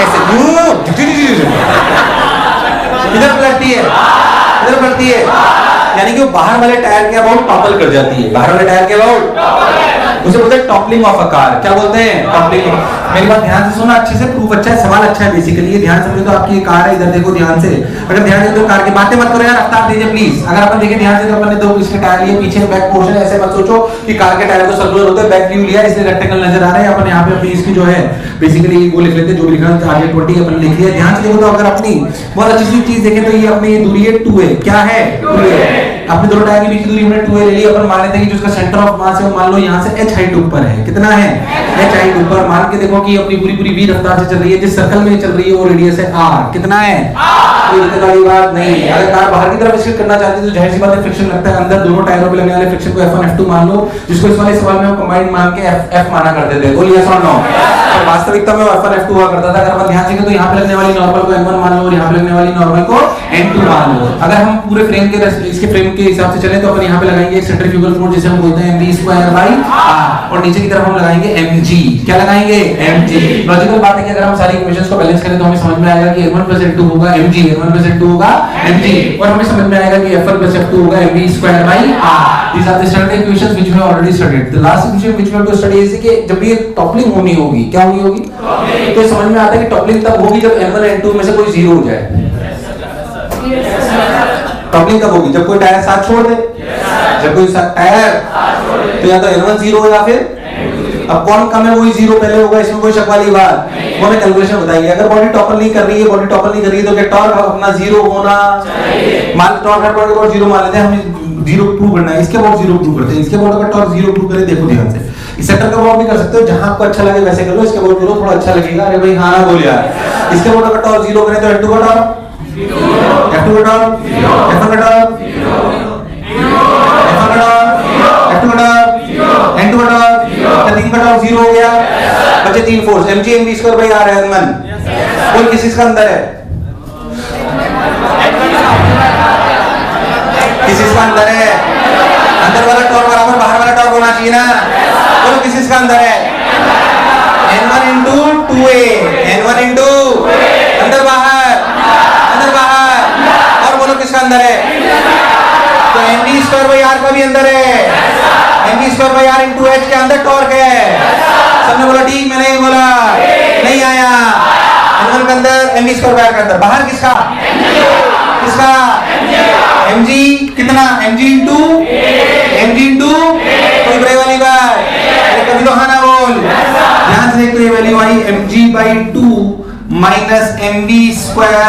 ऐसे इधर पलटती है, इधर पलटती है, यानी कि वो बाहर वाले टायर के अबाउट टॉपल कर जाती है। बाहर वाले टायर के अबाउट उसे बोलते हैं टॉपलिंग ऑफ अ कार। क्या बोलते हैं? टॉपलिंग। मेरी बात ध्यान से सुनना, अच्छे से, प्रूफ अच्छा है, सवाल अच्छा है बेसिकली। ये ध्यान समझो तो आपकी कार है, इधर देखो ध्यान से। अगर ध्यान से तो कार की बातें मत करो यार, रफ्तार दीजिए प्लीज। अगर अपन देखें ध्यान से तो अपन ने 2 इसके टायर लिए, पीछे बैक पोर्शन। ऐसे मत सोचो कि कार के टायर तो सर्कुलर होते हैं, बैक व्यू लिया इसलिए रेक्टेंगल नजर आ रहे हैं। अपन यहाँ पे अपनी इसकी जो है बेसिकली वो लिख लेते हैं, जो भी लिखना है आगे 20 अपन लिख लिया। ध्यान से देखो तो अगर अपनी बहुत अच्छी सी चीज देखें तो ये अपनी दूरी है 2a। क्या है? 2a। अपने दोनों टायर के बीच की दूरी हमने 2a ले ली। अपन मान लेते हैं कि जो उसका सेंटर ऑफ मास है, मान लो यहाँ से h हाइट ऊपर है। कितना है? h हाइट ऊपर। मान के देखो कि अपनी पूरी v रफ्तार से चल रही है, जिस सर्कल में चल रही है वो रेडियस है r। कितना है? कोई दिक्कत वाली बात नहीं है। अगर कार बाहर की तरफ स्किड करना चाहती है तो जाहिर सी बात है फ्रिक्शन लगता है। अंदर दोनों टायरों पे लगने वाले फ्रिक्शन को F1 F2 मान लो, जिसको इस वाले सवाल में हम कंबाइंड मान के F माना करते थे। बोल यस और नो? और वास्तविकता में F1 F2 हुआ करता था। अगर अपन ध्यान से तो यहाँ पे लगने वाली नॉर्मल को N1 मान लो और यहाँ पे लगने वाली नॉर्मल को N2 मान लो। अगर हम पूरे फ्रेम के इसके फ्रेम के हिसाब से चले तो अपन यहाँ पे लगाएंगे एक सेंट्रीफ्यूगल फोर्स जिसे हम बोलते हैं mv²/r, और नीचे की तरफ हम लगाएंगे mg। क्या लगाएंगे? mg। लॉजिकल बात है कि अगर हम सारी इक्वेशंस को बैलेंस करें तो हमें समझ में आएगा कि n1 + n2 होगा mg, n1 + n2 होगा mg, और हमें समझ में आएगा कि f1 + f2 होगा mv²/r। These are the standard equations which we have already studied. The last equation which we have to study is कि जब ये टॉपलिंग होनी होगी, क्या होनी होगी? तो समझ में आता है कि टॉपलिंग तब होगी जब n1 n2 में से कोई 0 हो जाए। टॉपलिंग तब होगी जब कोई टायर साथ छोड़ दे। जब कोई टायर तो या तो N1 0 या फिर अब कौन कम है वही 0 पहले होगा, इसमें कोई शक वाली बात। वो हमें कैलकुलेशन बताएंगे। अगर बॉडी टॉपल नहीं कर रही है, बॉडी टॉपल नहीं कर रही है तो क्या टॉर्क अपना 0 होना चाहिए। मान टॉर्क हर बॉडी को 0 मान लेते हैं, हमें 0 प्रूव करना है। इसके अबाउट 0 प्रूव करते हैं। इसके अबाउट अगर टॉर्क 0 प्रूव करें, देखो ध्यान से, इस सेक्टर का अबाउट भी कर सकते हो, जहां आपको अच्छा लगे वैसे कर लो। इसके अबाउट करो, थोड़ा अच्छा लगेगा। अरे भाई हां ना बोल यार। इसके अबाउट अगर टॉर्क 0 करें तो N2 का टॉर्क 0, F2 का टॉर्क 0, F1 का टॉर्क 0, F1 का टॉर्क 0, F2 का टॉर्क 0, N2 का टॉर्क 0, तीन का टॉर्क 0 हो गया। बचे 3 फोर्स mg mv²/r है। मन बोल किस चीज का अंदर है? किस चीज का अंदर है? अंदर वाला टॉर्क बराबर बाहर वाला टॉर्क होना चाहिए ना। बोलो किस चीज का अंदर है? n1 × 2a, n1 × अंदर बाहर, अंदर बाहर। और बोलो किसका अंदर है? तो mv²/r का भी अंदर है। mv²/r × h के अंदर टॉर्क है। सबने बोला ठीक, मैंने नहीं बोला, नहीं आया। n1 के अंदर, mv²/r के अंदर। बाहर किसका? किसका? mg। कितना? mg × कोई बड़े वाली बात? अरे कभी तो हाँ ना बोल। ध्यान से देख तो ये वैल्यू आई mg/2 माइनस mv²h/2ra।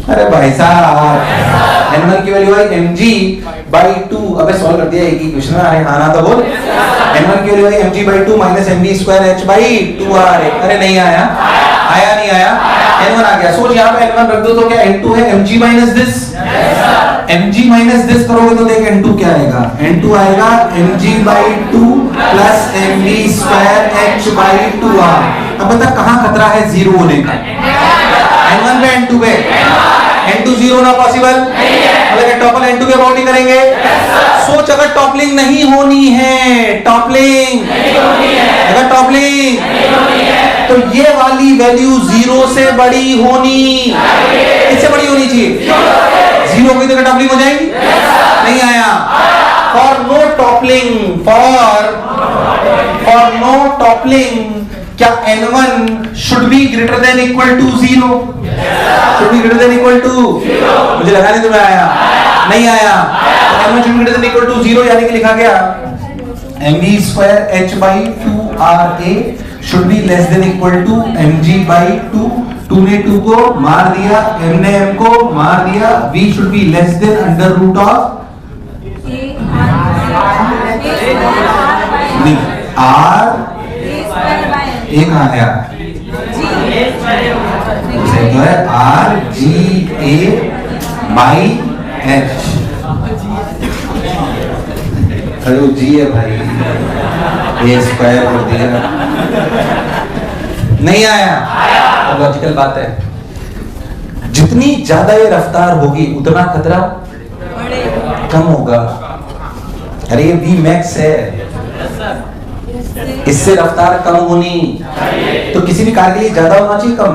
अरे भाई साहब, n1 की वैल्यू आई mg/2। अबे सॉल्व कर दिया एक ही क्वेश्चन में। अरे हाँ ना तो बोल। n1 की वैल्यू आई mg/2 माइनस mv²h/2ra। अरे नहीं आया, आया नहीं आया, n1 आ गया। सोच यहाँ पे n1 रख दो तो क्या n2 है? mg minus this, mg minus this करोगे तो देख n2 क्या आएगा? n2 आएगा mg/2 प्लस mv²h/2r। अब बता कहाँ खतरा है 0 होने का? n1 पे n2 पे? N2 0 होना पॉसिबल मतलब टॉपल N2 के अबाउट ही करेंगे। सोच अगर टॉपलिंग नहीं होनी है, टॉपलिंग अगर टॉपलिंग तो ये वाली वैल्यू 0 से बड़ी होनी, इससे बड़ी होनी चाहिए। 0 हुई तो टॉपलिंग हो जाएगी, नहीं आया। For no toppling, for no toppling क्या N1 should be greater than equal to 0? should be greater than equal to 0? मुझे लगा नहीं तुम्हें आया, नहीं आया। तो N1 should be greater than equal to 0 यानी कि लिखा गया mv square h by 2ra should be less than equal to mg by 2। 2 ने 2 को मार दिया, m ने m को मार दिया, v should be less than under root of नहीं r एक आ गया तो है R G A by H. अरे जी है भाई, ए स्क्वायर कर दिया, नहीं आया। तो लॉजिकल बात है, जितनी ज्यादा ये रफ्तार होगी उतना खतरा कम होगा। अरे ये वी मैक्स है, इससे रफ्तार कम होनी, तो किसी भी कार के लिए ज्यादा होना चाहिए कम?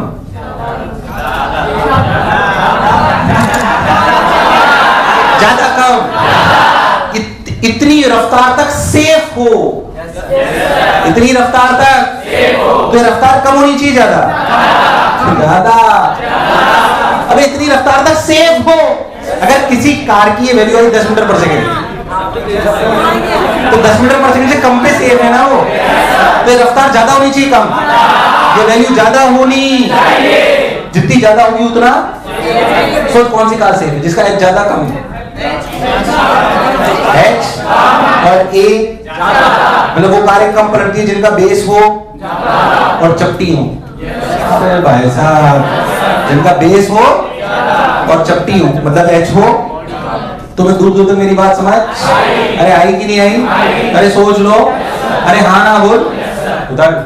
ज्यादा कम? इतनी रफ्तार तक सेफ हो, इतनी रफ्तार तक तो रफ्तार कम होनी चाहिए ज्यादा? ज्यादा। अब इतनी रफ्तार तक सेफ हो, अगर किसी कार की ये वैल्यू आई 10 मीटर पर सेकेंड तो 10 मीटर पर सेकंड से कम पे सेफ है ना वो, तो रफ्तार ज्यादा होनी चाहिए कम? ये वैल्यू ज्यादा होनी, जितनी ज्यादा होगी उतना। सोच कौन सी कार सेफ है जिसका एच ज्यादा कम है? एच और ए, मतलब वो कारें कम पलटती है जिनका बेस हो और चपटी हो। अरे भाई साहब, जिनका बेस हो और चपटी हो मतलब एच हो, तो मैं दूर दूर तक मेरी बात समझ? अरे आई कि नहीं आई? अरे सोच लो, अरे हाँ ना बोल उधर।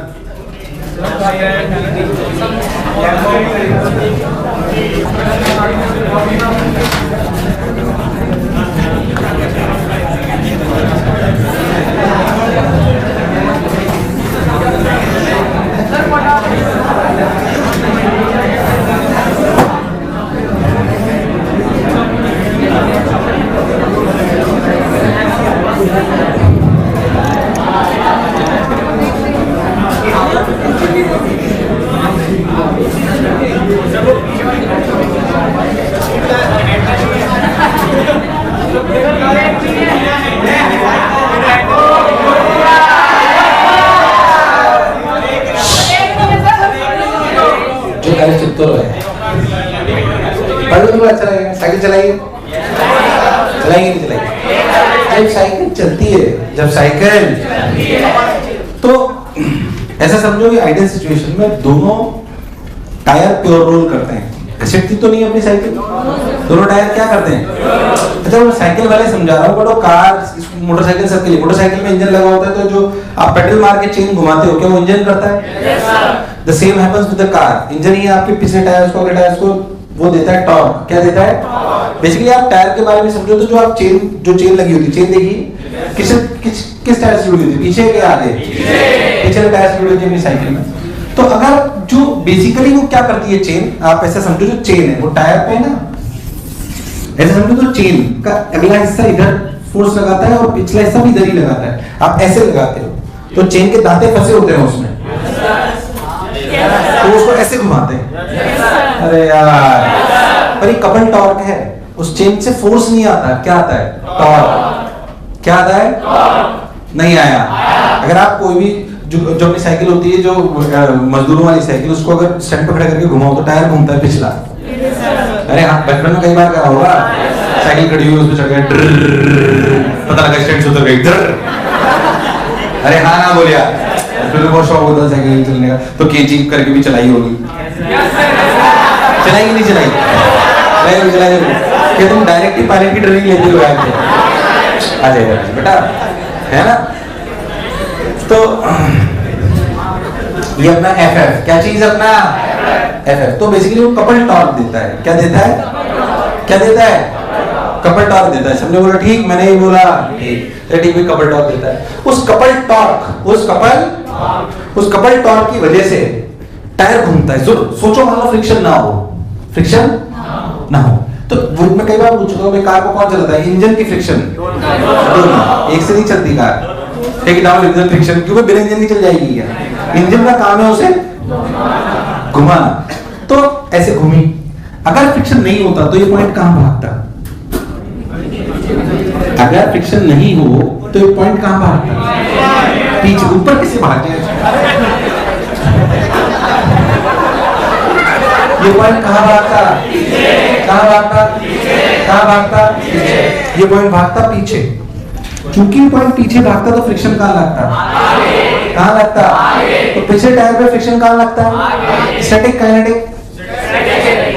अच्छा लगेगा। साइकिल चलाइए, चलाएंगे नहीं चलाएंगे? जब साइकिल चलती है, जब साइकिल तो ऐसा समझो कि आइडियल सिचुएशन में दोनों टायर प्योर रोल करते हैं। घसीटती तो नहीं अपनी साइकिल, दोनों टायर क्या करते हैं? अच्छा मैं साइकिल वाले समझा रहा हूँ, बट कार मोटरसाइकिल सबके लिए, मोटरसाइकिल में इंजन लगा होता है, तो जो आप पेडल मार के चेन घुमाते हो क्या वो इंजन करता है? The same happens with the car. Engine ही आपके पिछले टायर्स को, अगले टायर्स को वो देता है टॉर्क। क्या देता है? बेसिकली आप टायर के बारे में समझो तो जो आप चेन लगी होती है, चेन देखिए किस टायर से जुड़ी होती है? पीछे के आगे? पीछे टायर से जुड़ी होती है अपनी साइकिल में। तो अगर जो बेसिकली वो क्या करती है चेन, आप ऐसा समझो जो चेन है वो टायर पे है ना, ऐसा समझो तो चेन का अगला हिस्सा इधर फोर्स लगाता है और पिछला हिस्सा भी इधर ही लगाता है। आप ऐसे लगाते हो तो चेन के दांते फंसे होते हैं उसमें, तो उसको ऐसे घुमाते हैं। अरे यार, पर ये कपल टॉर्क है, उस चेन से फोर्स नहीं आता, क्या आता है? टॉर्क। क्या आता है? नहीं आया। अगर आप कोई भी जो अपनी साइकिल होती है, जो मजदूरों वाली साइकिल, उसको अगर स्टैंड पर खड़ा करके घुमाओ तो टायर घूमता है पिछला। अरे हाँ, बचपन में कई बार करा होगा, साइकिल खड़ी हुई उसमें चढ़ गया, पता लगा स्टैंड से उतर गई। अरे हाँ ना बोलिया, फिर बहुत शौक होता है साइकिल चलने का, तो केजी करके भी चलाई होगी। चलाई नहीं चलाई? चलाई क्या तुम डायरेक्ट ही पायलट की ट्रेनिंग लेते हो? आ जाएगा बेटा, है ना? तो ये अपना FF क्या चीज अपना FF। तो बेसिकली वो कपल टॉर्क देता है। क्या देता है? क्या देता है? कपल टॉर्क देता है। सबने बोला ठीक, मैंने ही बोला ठीक, ठीक भी कपल टॉर्क देता है। उस कपल टॉर्क की वजह से टायर घूमता है। सोचो मान लो फ्रिक्शन ना हो, फ्रिक्शन ना हो तो मैं कई बार पूछ चुका हूं कार को कौन चलाता है? इंजन की फ्रिक्शन, एक से नहीं चलती कार। एक नाम इंजन फ्रिक्शन, क्योंकि बिना इंजन नहीं चल जाएगी क्या? इंजन का काम है उसे घुमाना। तो ऐसे घूमी, अगर फ्रिक्शन नहीं होता तो ये पॉइंट कहां भागता? अगर फ्रिक्शन नहीं हो तो ये पॉइंट कहां भागता? पीछे। ऊपर किसे भाग जाए? ये पॉइंट कहां भागता? कहां भागता? कहां भागता? ये पॉइंट भागता पीछे। चूंकि पॉइंट पीछे भागता तो फ्रिक्शन कहां लगता? कहां लगता? तो पिछले टायर पे फ्रिक्शन कहां लगता है? Static kinetic,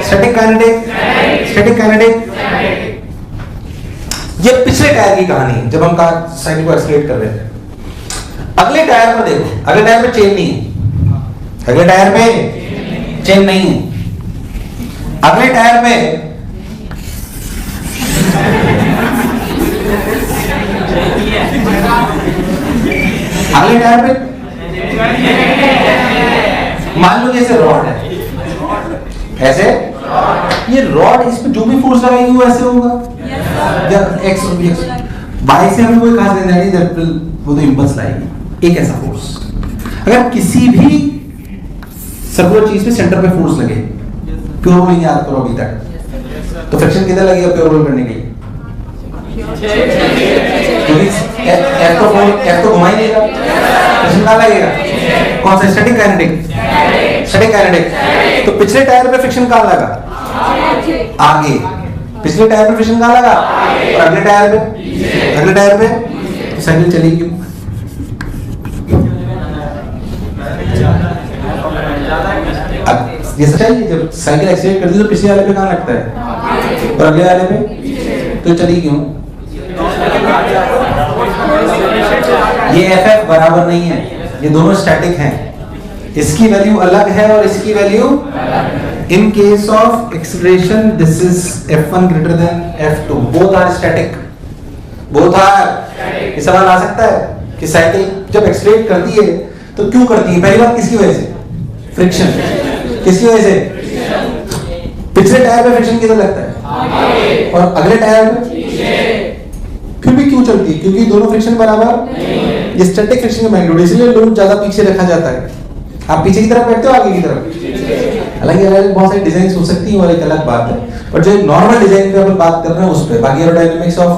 static kinetic, static kinetic. ये पिछले टायर की कहानी है, जब हम कार साइकिल को एक्सीलरेट कर रहे थे। अगले टायर में देखो, अगले टायर में चेन नहीं है, अगले टायर में चेन नहीं है। अगले टायर में अगले टायर पे मान लो जैसे रॉड है, ऐसे ये रॉड, इस पे जो भी फोर्स लगाएगी वो ऐसे होगा या एक्स वाई से हमें कोई खास लेना नहीं, वो तो इंपल्स लाएगी, एक ऐसा फोर्स। अगर किसी भी सर्कुलर चीज पे सेंटर पे फोर्स लगे, प्योर रोल याद करो अभी तक, तो फ्रिक्शन किधर लगेगा प्योर रोल करने के लिए? क्योंकि F तो घुमा ही देगा, फ्रिक्शन कहां लगेगा? कौन सा? Static kinetic, static kinetic. तो पिछले टायर पे फ्रिक्शन कहां लगा? आगे। पिछले टायर पे फ्रिक्शन कहां लगा? और अगले टायर पे? अगले टायर पे साइकिल चली क्यों? अब ये सच्चाई है, जब साइकिल एक्सीलरेट करती है तो पिछले वाले पे कहां लगता है और अगले वाले पे? तो चली क्यों? ये FF बराबर नहीं है, ये दोनों स्टैटिक हैं। इसकी वैल्यू अलग है और इसकी value, in case of acceleration this is F1 greater than F2, both are static, both are. ये सवाल आ सकता है कि साइकिल जब एक्सीलरेट करती है तो क्यों करती है? पहली बात किसकी वजह से? फ्रिक्शन। किसकी वजह से? पिछले टायर पे फ्रिक्शन किधर लगता है और अगले टायर पे? फिर भी क्यों चलती है? क्योंकि दोनों फ्रिक्शन बराबर, ये स्टैटिक फ्रिक्शन का मैग्नीट्यूड, इसलिए लोड ज्यादा पीछे रखा जाता है। आप पीछे की तरफ बैठते हो आगे की तरफ? हालांकि अलग बहुत सारी डिजाइन हो सकती है और एक अलग बात है, पर जो नॉर्मल डिजाइन पे अपन बात कर रहे हैं उस पे, बाकी aerodynamics of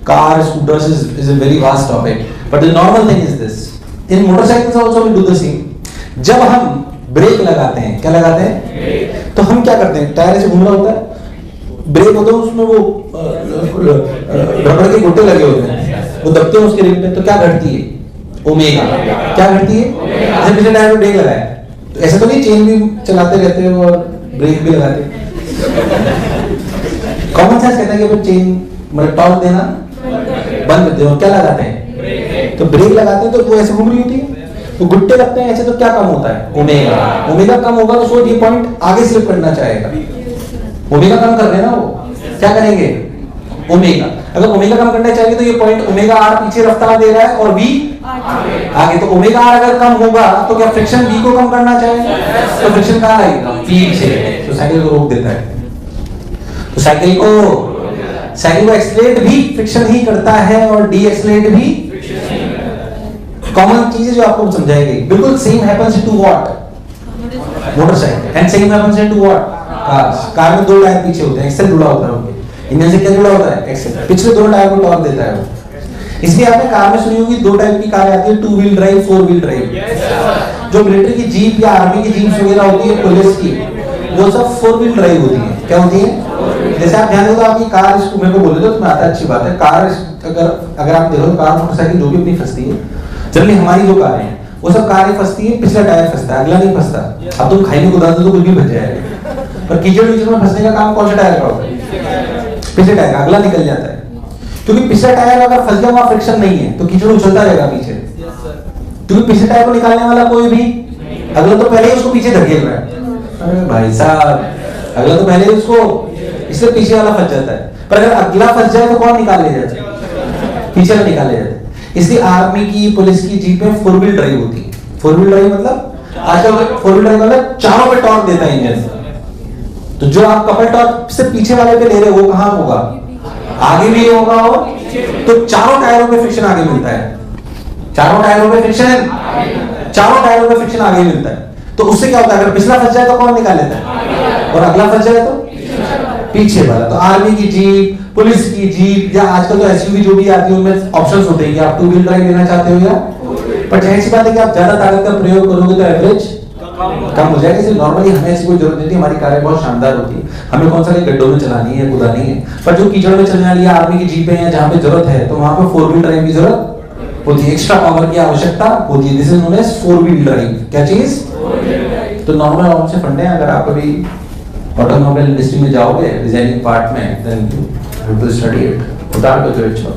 car scooters is a very vast topic, but the normal thing is this. In motorcycles also we do the same. जब हम ब्रेक लगाते हैं, क्या लगाते हैं? तो हम क्या करते हैं? टायर से घूम रहा होता है, ब्रेक होता है, उसमें वो रबड़ के गोटे लगे होते हैं, वो दबते हैं उसके रिम पे, तो क्या घटती है? ओमेगा। क्या घटती है? जैसे पिछले टायर में ब्रेक लगाया, तो ऐसा तो नहीं चेन भी चलाते रहते हो और ब्रेक भी लगाते। कॉमन सेंस कहता है कि अपन चेन मतलब टॉर्क देना बंद करते हो, क्या लगाते हैं? तो ब्रेक लगाते हैं, तो वो ऐसे घूम रही होती है, तो गुट्टे लगते हैं ऐसे, तो क्या कम होता है? ओमेगा। ओमेगा कम होगा तो सोच ये पॉइंट आगे स्लिप करना चाहेगा, ओमेगा कम कर देना, वो क्या करेंगे? ओमेगा। अगर ओमेगा कम करना चाहिए तो ये पॉइंट ओमेगा आर पीछे रफ्तार दे रहा है और वी आगे, तो ओमेगा आर अगर कम होगा तो क्या फ्रिक्शन वी को कम करना चाहेगा? तो फ्रिक्शन कहां लगेगा? पीछे, तो साइकिल को रोक देता है। तो साइकिल को एक्सीलरेट भी फ्रिक्शन ही करता है और डी एक्सीलरेट भी। कॉमन चीजें जो आपको समझाएगी, बिल्कुल same happens to what? Motorcycle, and same happens to what? Car में दो टायर पीछे होते हैं, एक्सेल जुड़ा होता है उनके, इंजन से क्या जुड़ा होता है? एक्सेल। पिछले दोनों टायर को टॉर्क देता है वो। इसलिए आपने कार में सुनी होगी दो टाइप की कारें आती है, 2 व्हील ड्राइव, 4 व्हील ड्राइव। जो मिलिट्री की जीप या आर्मी की जीप वगैरह होती है, पुलिस की, वो सब 4 व्हील ड्राइव होती है। क्या होती है? जैसे आप ध्यान दो तो आपकी कार, इसको मेरे को बोले तो तुम्हें आता है, अच्छी बात है। कार अगर आप देखो कार मोटरसाइकिल जो भी अपनी फंसती है, जनरली हमारी जो कारें हैं वो सब कारें फंसती है, पिछला टायर फंसता है, अगला नहीं फंसता। अब तुम खाई में कुदा दो तो कुछ भी बच जाएगा, पर कीचड़ में फंसने का काम कौन सा टायर का होता है? पिछले टायर का, अगला निकल जाता है। क्योंकि पिछला टायर अगर फंस गया, वहां फ्रिक्शन नहीं है, तो कीचड़ उछलता रहेगा पीछे। क्योंकि पिछले टायर को निकालने वाला कोई भी, अगला तो पहले ही उसको पीछे धकेल रहा है, अरे भाई साहब, अगला तो पहले उसको, इससे पीछे वाला फंस जाता है। पर अगर अगला फंस जाए तो कौन निकाल ले जाता है? पीछे वाला निकाल ले जाता है। इसलिए आर्मी की, पुलिस की जीप में 4 व्हील ड्राइव होती है। 4 व्हील ड्राइव मतलब आजकल 4 व्हील ड्राइव मतलब चारों पे टॉर्क देता है इंजन। तो जो आप कपल टॉर्क से पीछे वाले पे ले रहे हो वो कहां होगा? आगे भी होगा। और तो चारों टायरों पे फ्रिक्शन आगे मिलता है, चारों टायरों पे फ्रिक्शन, चारों टायरों पे फ्रिक्शन आगे मिलता है। तो उससे क्या होता है, अगर पिछला फंस जाए तो कौन निकाल लेता है, और अगला फंस जाए तो पीछे वाला। तो आर्मी की जीप, पुलिस की जीप, या आजकल तो एसयूवी जो भी आती है उनमें ऑप्शंस होते हैं कि आप 2 व्हील ड्राइव लेना चाहते हो या, पर जाहिर सी बात है कि आप ज्यादा ताकत का प्रयोग करोगे तो एवरेज कम हो जाएगा। इसलिए नॉर्मली हमें ऐसी कोई जरूरत नहीं है, हमारी कारें बहुत शानदार होती है, हमें कौन सा गड्ढों में चलानी है, कुदानी है। पर जो कीचड़ में चलने वाली आर्मी की जीपें हैं जहां पे जरूरत है तो वहां पे 4 व्हील ड्राइव की जरूरत होती है, एक्स्ट्रा पावर की आवश्यकता होती है। This is known as 4 wheel drive. क्या चीज? तो नॉर्मल आराम से फंडे हैं। अगर आप अभी ऑटोमोबाइल इंडस्ट्री में जाओगे डिजाइनिंग पार्ट में, then you have to study it. उतार को जो इच्छा